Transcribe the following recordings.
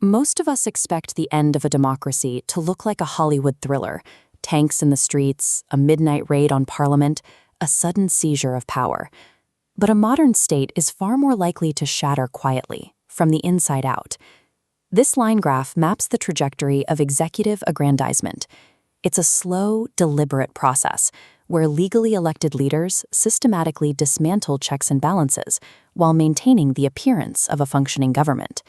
Most of us expect the end of a democracy to look like a Hollywood thriller: tanks in the streets, a midnight raid on parliament, a sudden seizure of power. But a modern state is far more likely to shatter quietly, from the inside out. This line graph maps the trajectory of executive aggrandizement. It's a slow, deliberate process where legally elected leaders systematically dismantle checks and balances while maintaining the appearance of a functioning government.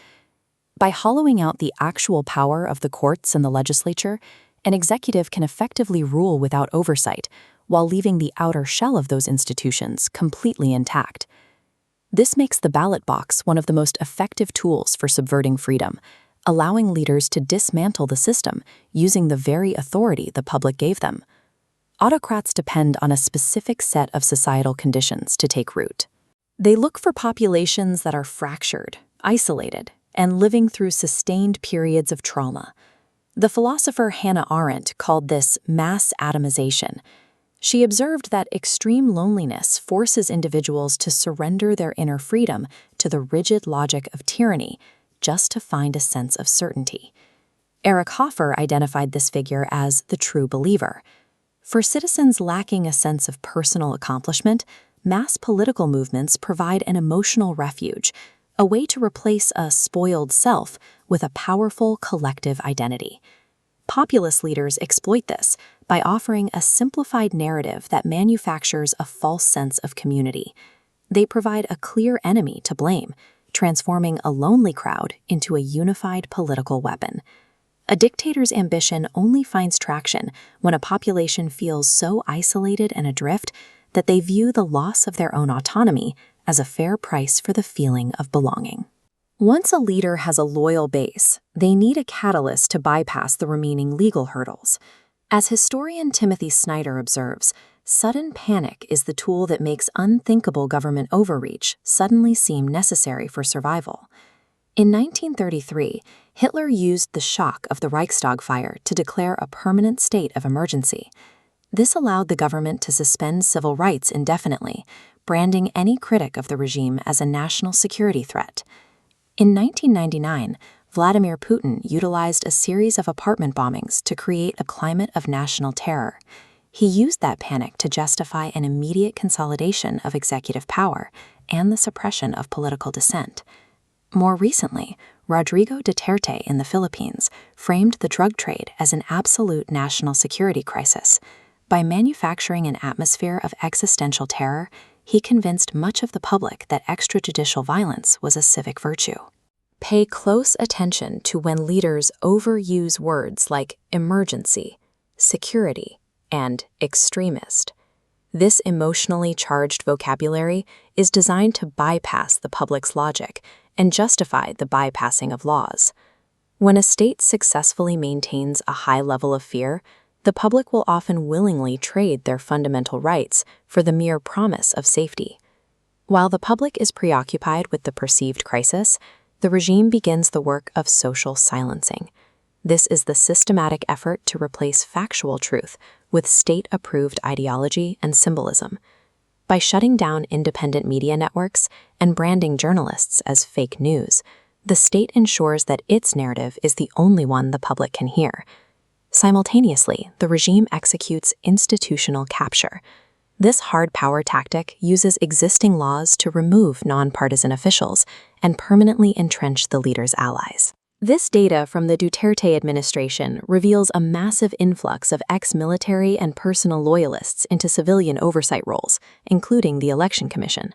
By hollowing out the actual power of the courts and the legislature, an executive can effectively rule without oversight, while leaving the outer shell of those institutions completely intact. This makes the ballot box one of the most effective tools for subverting freedom, allowing leaders to dismantle the system using the very authority the public gave them. Autocrats depend on a specific set of societal conditions to take root. They look for populations that are fractured, isolated, and living through sustained periods of trauma. The philosopher Hannah Arendt called this mass atomization. She observed that extreme loneliness forces individuals to surrender their inner freedom to the rigid logic of tyranny just to find a sense of certainty. Erich Hoffer identified this figure as the true believer. For citizens lacking a sense of personal accomplishment, mass political movements provide an emotional refuge, a way to replace a spoiled self with a powerful collective identity. Populist leaders exploit this by offering a simplified narrative that manufactures a false sense of community. They provide a clear enemy to blame, transforming a lonely crowd into a unified political weapon. A dictator's ambition only finds traction when a population feels so isolated and adrift that they view the loss of their own autonomy as a fair price for the feeling of belonging. Once a leader has a loyal base, they need a catalyst to bypass the remaining legal hurdles. As historian Timothy Snyder observes, sudden panic is the tool that makes unthinkable government overreach suddenly seem necessary for survival. In 1933, Hitler used the shock of the Reichstag fire to declare a permanent state of emergency. This allowed the government to suspend civil rights indefinitely, branding any critic of the regime as a national security threat. In 1999, Vladimir Putin utilized a series of apartment bombings to create a climate of national terror. He used that panic to justify an immediate consolidation of executive power and the suppression of political dissent. More recently, Rodrigo Duterte in the Philippines framed the drug trade as an absolute national security crisis. By manufacturing an atmosphere of existential terror, he convinced much of the public that extrajudicial violence was a civic virtue. Pay close attention to when leaders overuse words like emergency, security, and extremist. This emotionally charged vocabulary is designed to bypass the public's logic and justify the bypassing of laws. When a state successfully maintains a high level of fear, the public will often willingly trade their fundamental rights for the mere promise of safety. While the public is preoccupied with the perceived crisis, the regime begins the work of social silencing. This is the systematic effort to replace factual truth with state-approved ideology and symbolism. By shutting down independent media networks and branding journalists as fake news, the state ensures that its narrative is the only one the public can hear. Simultaneously, the regime executes institutional capture. This hard power tactic uses existing laws to remove nonpartisan officials and permanently entrench the leader's allies. This data from the Duterte administration reveals a massive influx of ex-military and personal loyalists into civilian oversight roles, including the Election Commission.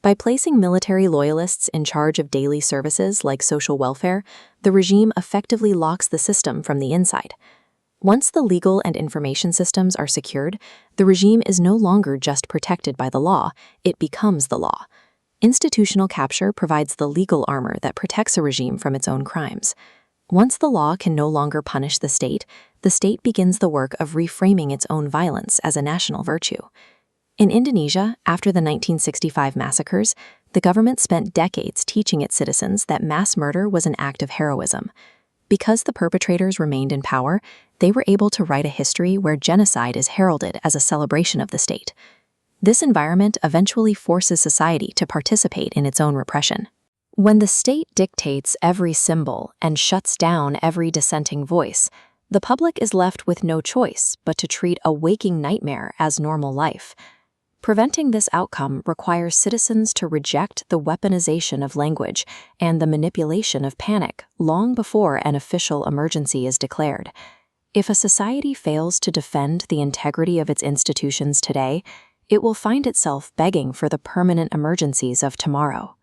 By placing military loyalists in charge of daily services like social welfare, the regime effectively locks the system from the inside. Once the legal and information systems are secured, the regime is no longer just protected by the law, it becomes the law. Institutional capture provides the legal armor that protects a regime from its own crimes. Once the law can no longer punish the state begins the work of reframing its own violence as a national virtue. In Indonesia, after the 1965 massacres, the government spent decades teaching its citizens that mass murder was an act of heroism. Because the perpetrators remained in power, they were able to write a history where genocide is heralded as a celebration of the state. This environment eventually forces society to participate in its own repression. When the state dictates every symbol and shuts down every dissenting voice, the public is left with no choice but to treat a waking nightmare as normal life. Preventing this outcome requires citizens to reject the weaponization of language and the manipulation of panic long before an official emergency is declared. If a society fails to defend the integrity of its institutions today, it will find itself begging for the permanent emergencies of tomorrow.